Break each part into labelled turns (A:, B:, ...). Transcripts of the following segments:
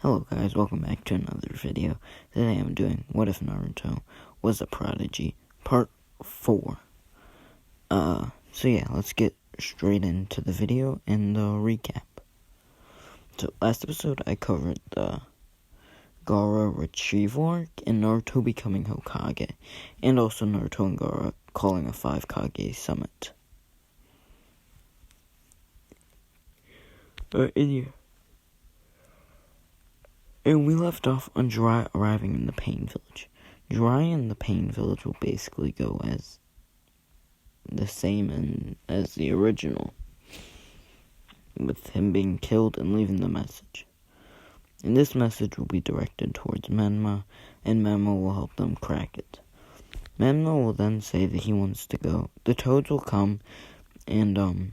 A: Hello guys, welcome back to another video. Today I'm doing What If Naruto Was a Prodigy, Part 4. So yeah, let's get straight into the video and the recap. So last episode I covered the Gaara retrieval arc and Naruto becoming Hokage, and also Naruto and Gaara calling a 5 Kage summit. And we left off on Jiraiya arriving in the Pain Village. Jiraiya in the Pain Village will basically go as the same as the original, with him being killed and leaving the message. And this message will be directed towards Menma, and Menma will help them crack it. Menma will then say that he wants to go. The Toads will come, and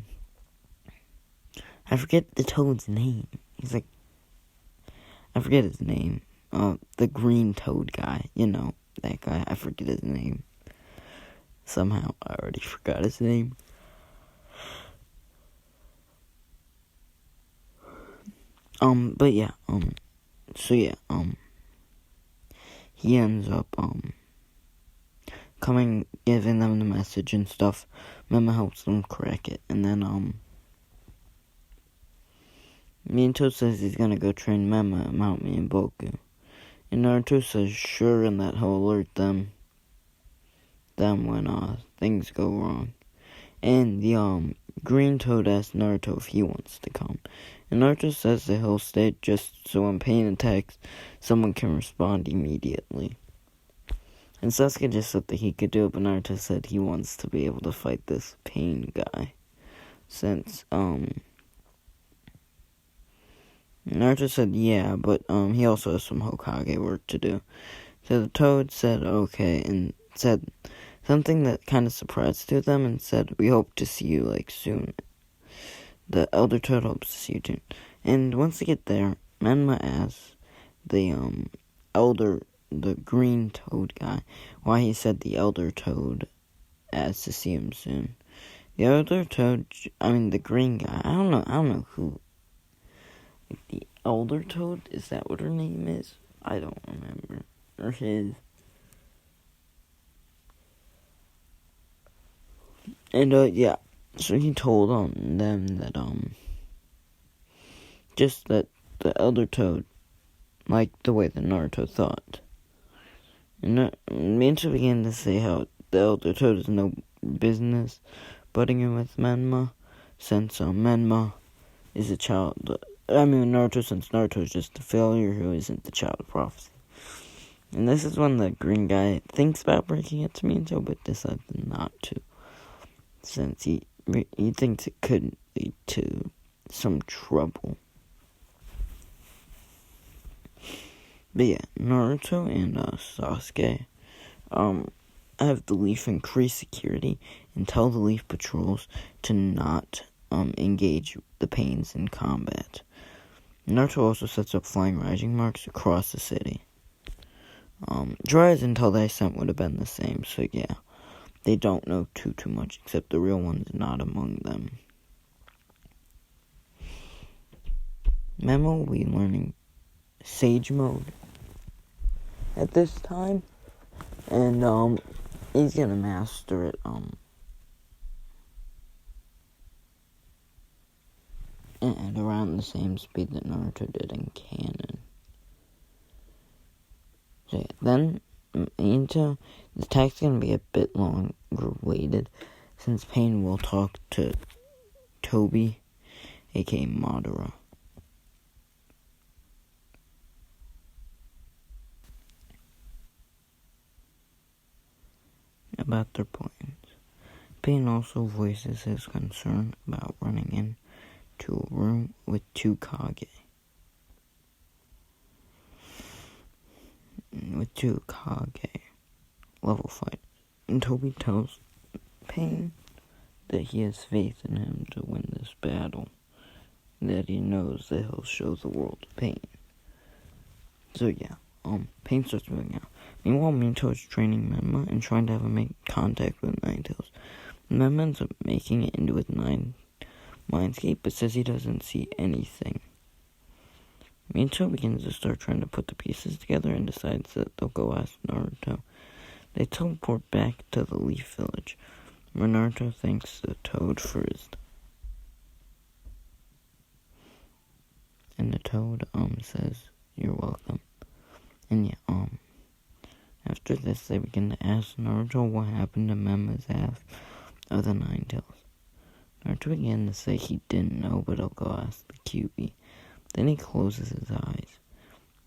A: I forget the Toad's name. I forget his name. The green toad guy. You know, that guy. I forget his name. Somehow, I already forgot his name. But yeah, he ends up, coming, giving them the message and stuff. Mema helps them crack it, and then, Minato says he's gonna go train Mema, Mount Me, and Boku. And Naruto says sure, and that he'll alert them when, things go wrong. And the, green toad asks Naruto if he wants to come. And Naruto says that he'll stay just so when Pain attacks, someone can respond immediately. And Sasuke just said that he could do it, but Naruto said he wants to be able to fight this Pain guy. Since, Naruto said yeah, but he also has some Hokage work to do. So the Toad said okay, and said something that kind of surprised to them, and said, we hope to see you, soon. The Elder Toad hopes to see you soon. And once they get there, Menma asks the green toad guy why he said the Elder Toad asked to see him soon. The Elder Toad, the green guy, I don't know who. The Elder Toad, is that what her name is? I don't remember. Or his. And, yeah. So he told them that, just that the Elder Toad liked the way that Naruto thought. And Minato began to say how the Elder Toad has no business butting in with Menma, since, Menma is a child. Since Naruto is just a failure who isn't the child of prophecy. And this is when the green guy thinks about breaking it to Minato, but decides not to, since he thinks it could lead to some trouble. But yeah, Naruto and Sasuke have the Leaf increase security and tell the Leaf patrols to not engage the Pains in combat. Naruto also sets up flying rising marks across the city. Jiraiya's intel they sent would have been the same, so yeah. They don't know too much, except the real one's not among them. Memo will be learning Sage Mode at this time, and he's gonna master it at around the same speed that Naruto did in canon. So yeah, then the attack's gonna be a bit longer waited, since Pain will talk to Toby, aka Madara. About their plans. Pain also voices his concern about running into a room with 2 Kage. With 2 Kage level fighters. And Toby tells Pain that he has faith in him to win this battle. That he knows that he'll show the world Pain. So yeah, Pain starts moving out. Meanwhile, Minato is training Menma and trying to have him make contact with Ninetales. Menma ends up making it into his mindscape, but says he doesn't see anything. Minato begins to start trying to put the pieces together and decides that they'll go ask Naruto. They teleport back to the Leaf Village, where Naruto thanks the Toad for his... And the Toad, says, "You're welcome." And after this, they begin to ask Naruto what happened to Mema's half of the Nine Tails. Naruto began to say he didn't know, but he'll go ask the QB. Then he closes his eyes,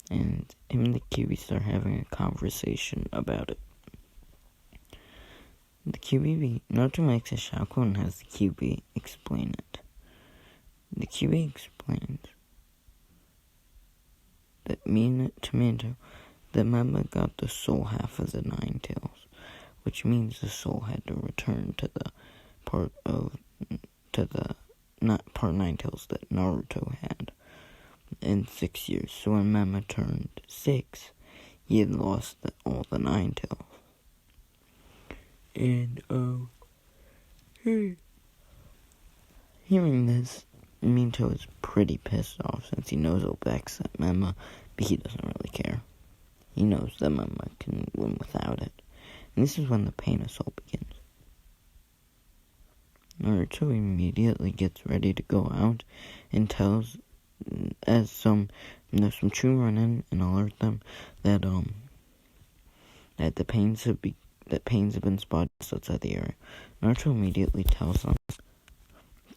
A: and him and the QB start having a conversation about it. Naruto makes a shaku and has the QB explain it. The QB explains that Minato that Mema got the soul half of the Nine Tails, which means the soul had to return to the part Nine Tails that Naruto had in 6 years. So when Mema turned 6, he had lost all the Nine Tails. And hearing this, Minato is pretty pissed off since he knows he'll backset Mema, but he doesn't really care. He knows that Mema can win without it. And this is when the pain of soul begins. Naruto immediately gets ready to go out and tells, as some Chu run in and alert them that pains have been spotted just outside the area. Naruto immediately tells them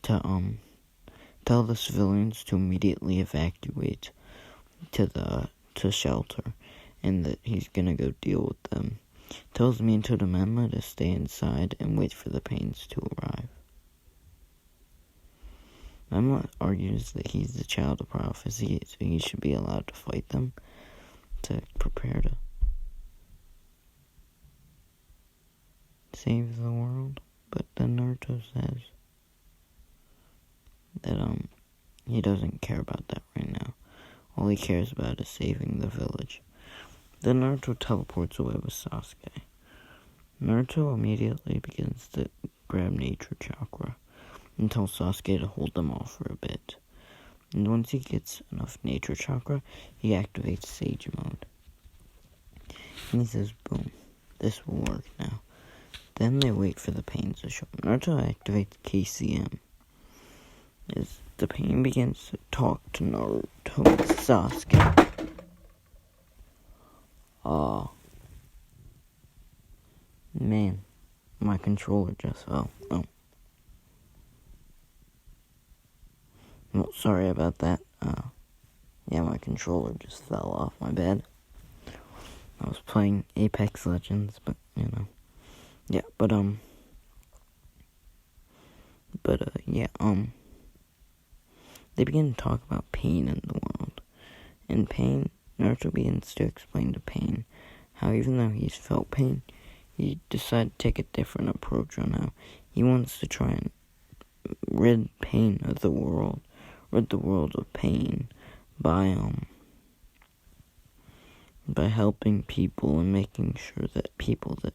A: to tell the civilians to immediately evacuate to shelter, and that he's gonna go deal with them. Tells Minato to Mema to stay inside and wait for the pains to arrive. Mema argues that he's the child of prophecy, so he should be allowed to fight them to prepare to save the world. But then Naruto says that he doesn't care about that right now. All he cares about is saving the village. Then Naruto teleports away with Sasuke. Naruto immediately begins to grab Nature Chakra and tells Sasuke to hold them off for a bit. And once he gets enough Nature Chakra, he activates Sage Mode. And he says, boom, this will work now. Then they wait for the pains to show up. Naruto activates KCM. As the pain begins to talk to Naruto and Sasuke. Man, my controller just fell. Oh, sorry about that. My controller just fell off my bed. I was playing Apex Legends, but, they begin to talk about pain in the world. In pain, Naruto begins to explain to Pain how even though he's felt pain, he decided to take a different approach on how he wants to try and rid the world of pain by helping people and making sure that people that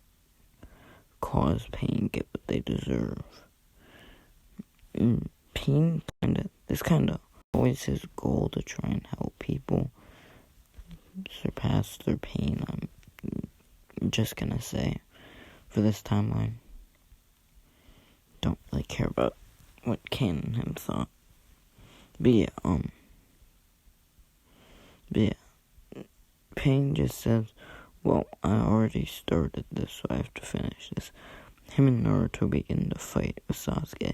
A: cause pain get what they deserve. And Pain kind of always his goal to try and help people surpass their pain. I'm just gonna say, for this timeline, don't really care about what Ken and him thought. But Pain just says, well, I already started this, so I have to finish this. Him and Naruto begin to fight with Sasuke.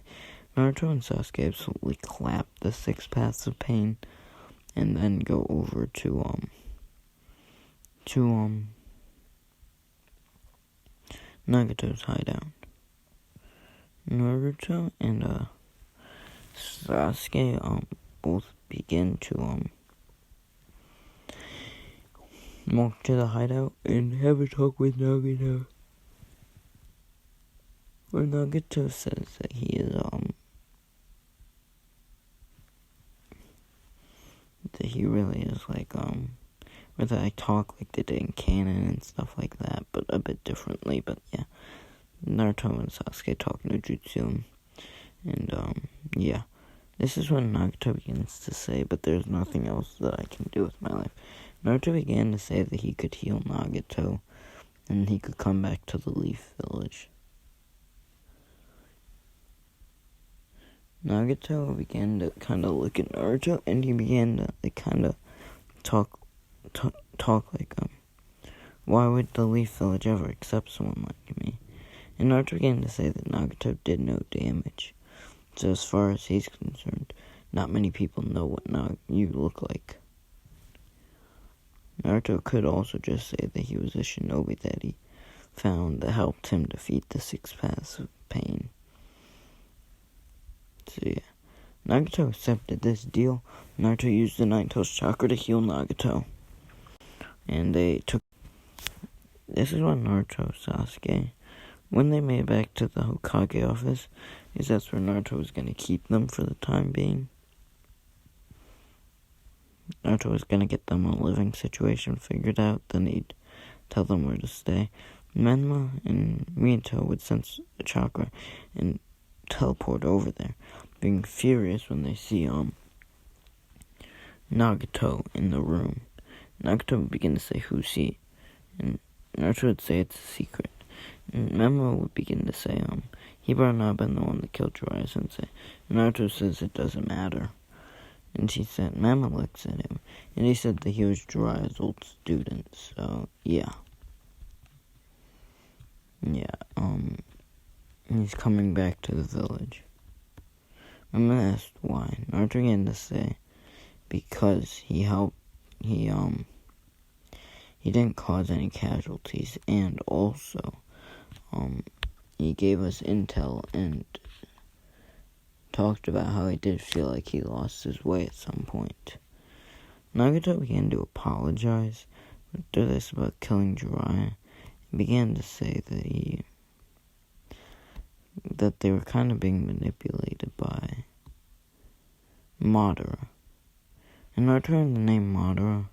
A: Naruto and Sasuke absolutely clap the 6 paths of pain, and then go over to Nagato's hideout. Naruto and Sasuke both begin to walk to the hideout and have a talk with Nagato. Where Nagato says that he is that he really is where they talk like they did in canon and stuff like that, but a bit differently. But yeah, Naruto and Sasuke talk no jutsu, and This is when Naruto begins to say, but there's nothing else that I can do with my life. Naruto began to say that he could heal Nagato, and he could come back to the Leaf Village. Nagato began to kind of look at Naruto, and he began to kind of talk like, why would the Leaf Village ever accept someone like me? And Naruto began to say that Nagato did no damage. So as far as he's concerned, not many people know what you look like. Naruto could also just say that he was a shinobi that he found that helped him defeat the 6 paths of pain. So yeah, Nagato accepted this deal. Naruto used the Nine-Tails chakra to heal Nagato. And they took... This is when Naruto, Sasuke, when they made it back to the Hokage office, is that's where Naruto was going to keep them for the time being. Naruto was going to get them a living situation figured out, then he'd tell them where to stay. Menma and Minato would sense the chakra and teleport over there, being furious when they see Nagato in the room. Nagato would begin to say, "Who's he?" And Naruto would say it's a secret. And Menma would begin to say, he better not have been the one that killed Jiraiya Sensei. And Naruto says it doesn't matter. And she said, Menma looks at him, and he said that he was Jiraiya's old student, so, yeah. He's coming back to the village. Menma asked why. Naruto began to say, because he didn't cause any casualties, and also, he gave us intel and talked about how he did feel like he lost his way at some point. Nagato began to apologize after this about killing Jiraiya, and began to say that they were kind of being manipulated by Madara. And Naruto heard the name Madara,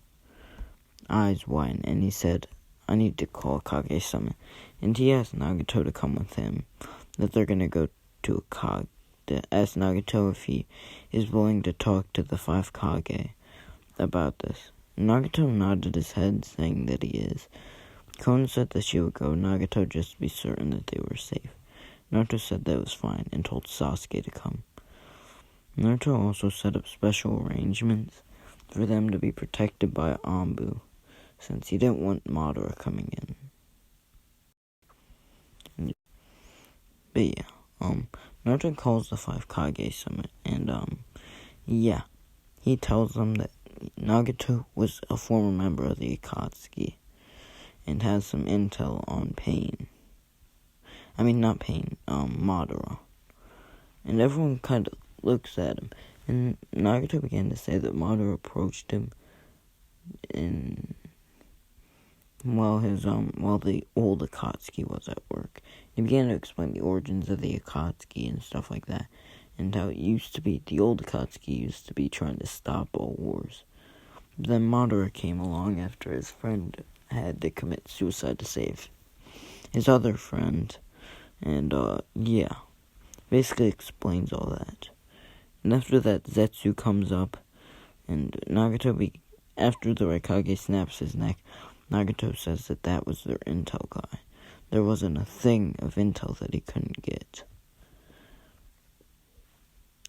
A: eyes widen, and he said, I need to call Kage Summon. And he asked Nagato to come with him, that they're going to go to a Kage. Asked Nagato if he is willing to talk to the 5 Kage about this. Nagato nodded his head, saying that he is. Konan said that she would go Nagato just to be certain that they were safe. Naruto said that was fine, and told Sasuke to come. Naruto also set up special arrangements for them to be protected by Anbu, since he didn't want Madara coming in. But yeah, Naruto calls the 5 Kage Summit, and he tells them that Nagato was a former member of the Akatsuki, and has some intel on Madara. And everyone kind of looks at him, and Nagato began to say that Madara approached him while the old Akatsuki was at work. He began to explain the origins of the Akatsuki and stuff like that, and how it used to be, the old Akatsuki used to be trying to stop all wars. Then Madara came along after his friend had to commit suicide to save his other friend, and basically explains all that. And after that, Zetsu comes up, and Nagato, after the Raikage snaps his neck, Nagato says that was their intel guy. There wasn't a thing of intel that he couldn't get.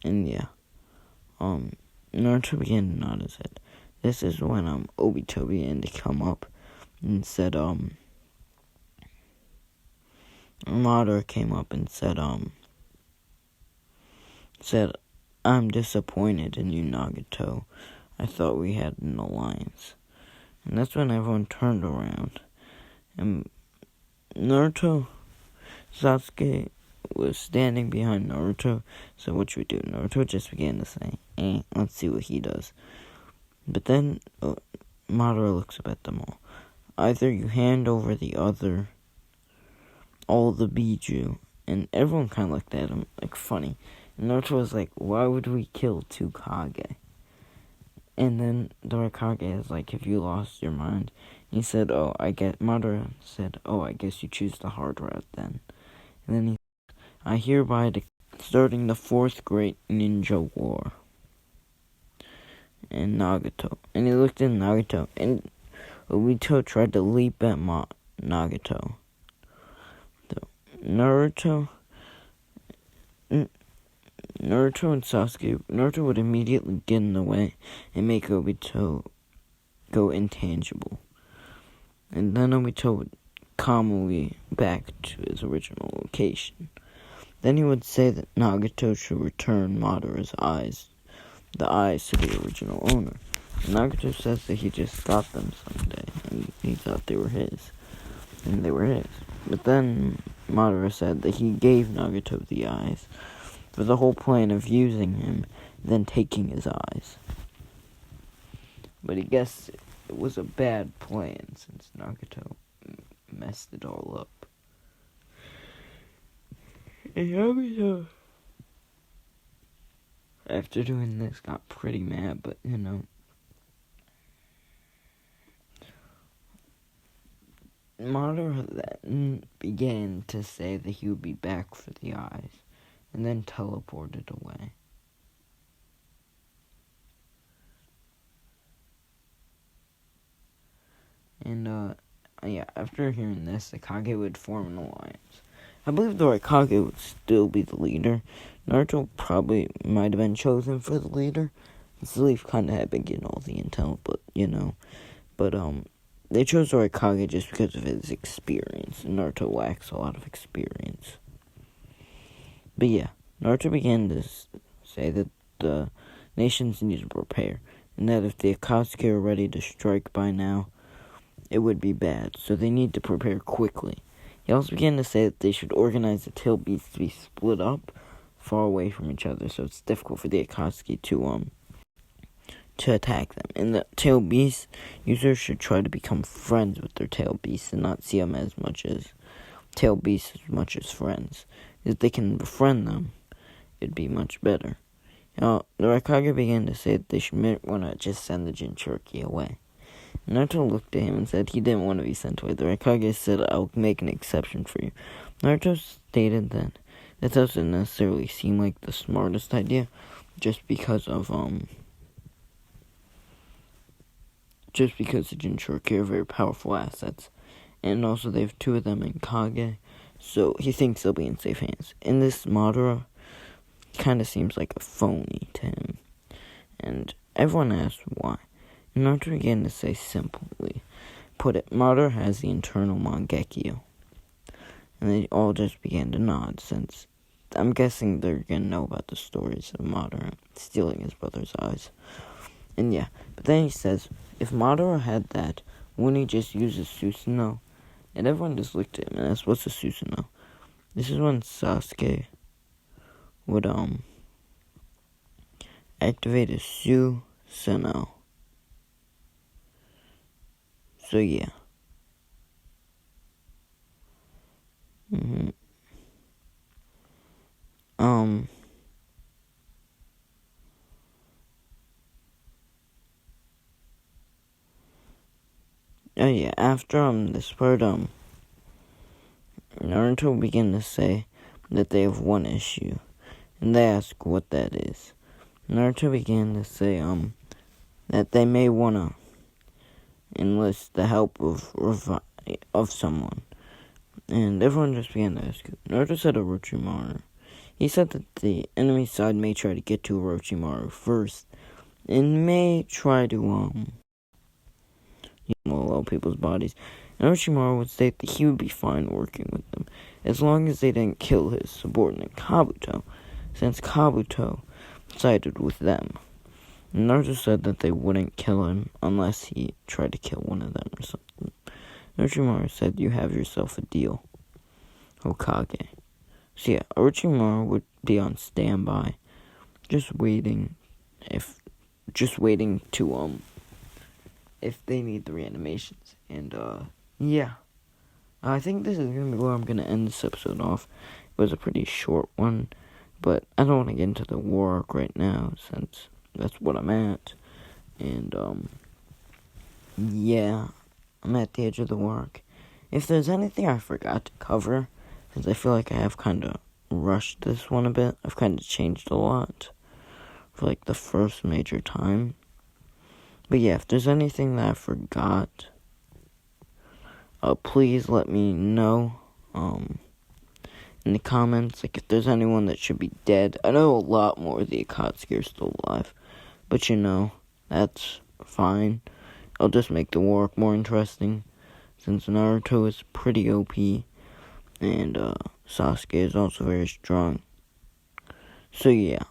A: And Naruto began to nod his head. This is when Obito began to come up and said Madara came up and said I'm disappointed in you, Nagato. I thought we had an alliance. And that's when everyone turned around. And Naruto, Sasuke was standing behind Naruto. So what should we do? Naruto just began to say, let's see what he does. But then Madara looks up at them all. Either you hand over all the Biju. And everyone kind of looked at him like funny. And Naruto was like, why would we kill 2 Kage? And then the Raikage is like, have you lost your mind? He said, Madara said, I guess you choose the hard route then. And then I hereby starting the Fourth Great Ninja War. And Nagato. And he looked at Nagato, and Obito tried to leap at Nagato. So, Naruto and Sasuke, Naruto would immediately get in the way and make Obito go intangible. And then Obito would calmly back to his original location. Then he would say that Nagato should return Madara's eyes, the eyes to the original owner. And Nagato says that he just got them someday, and he thought they were his. And they were his. But then Madara said that he gave Nagato the eyes for the whole plan of using him, then taking his eyes. But he guessed it was a bad plan, since Nagato messed it all up. And Nagato, after doing this, got pretty mad, but, Madara then began to say that he would be back for the eyes, and then teleported away. And, after hearing this, the Kage would form an alliance. I believe the Raikage would still be the leader. Naruto probably might have been chosen for the leader. His Leaf kind of had been getting all the intel, but, they chose the Raikage just because of his experience. Naruto lacks a lot of experience. But yeah, Naruto began to say that the nations need to prepare, and that if the Akatsuki are ready to strike by now, it would be bad, so they need to prepare quickly. He also began to say that they should organize the tail beasts to be split up far away from each other, so it's difficult for the Akatsuki to attack them. And the tail beast users should try to become friends with their tail beasts and not see them as much as tail beasts as much as friends. If they can befriend them, it'd be much better. The Raikage began to say that they should want to just send the Jinchuriki away. Naruto looked at him and said he didn't want to be sent away. The Raikage said, "I'll make an exception for you." Naruto stated that that doesn't necessarily seem like the smartest idea, just because the Jinchuriki are very powerful assets. And also they have two of them in Kage, so he thinks they'll be in safe hands. And this Madara kind of seems like a phony to him. And everyone asked why. And Naruto began to say simply, put it, Madara has the internal Mangekyo. And they all just began to nod, since I'm guessing they're going to know about the stories of Madara stealing his brother's eyes. And yeah, but then he says, if Madara had that, wouldn't he just use his Susanoo? And everyone just looked at him and asked, what's a Susanoo? This is when Sasuke would, activate his Susanoo. So yeah. After this part, Naruto began to say that they have one issue, and they ask what that is. Naruto began to say that they may wanna enlist the help of someone, and everyone just began to ask. Naruto said Orochimaru. He said that the enemy side may try to get to Orochimaru first, and may try to allow people's bodies. And Orochimaru would state that he would be fine working with them, as long as they didn't kill his subordinate Kabuto, since Kabuto sided with them. And Naruto said that they wouldn't kill him unless he tried to kill one of them or something. Orochimaru said, you have yourself a deal, Hokage. So yeah, Orochimaru would be on standby, just waiting to if they need the reanimations. And yeah, I think this is gonna be where I'm gonna end this episode off. It was a pretty short one, but I don't want to get into the war arc right now, since that's what I'm at. And yeah, I'm at the edge of the war arc. If there's anything I forgot to cover, since I feel like I have kind of rushed this one a bit. I've kind of changed a lot for like the first major time. But yeah, if there's anything that I forgot, please let me know in the comments. Like if there's anyone that should be dead. I know a lot more of the Akatsuki are still alive, but that's fine. I'll just make the war arc more interesting, since Naruto is pretty OP, and Sasuke is also very strong. So yeah,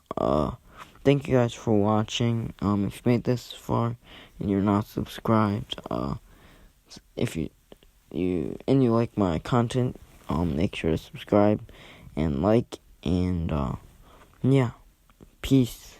A: thank you guys for watching. If you made this far and you're not subscribed, if you like my content, make sure to subscribe and like, and yeah, peace.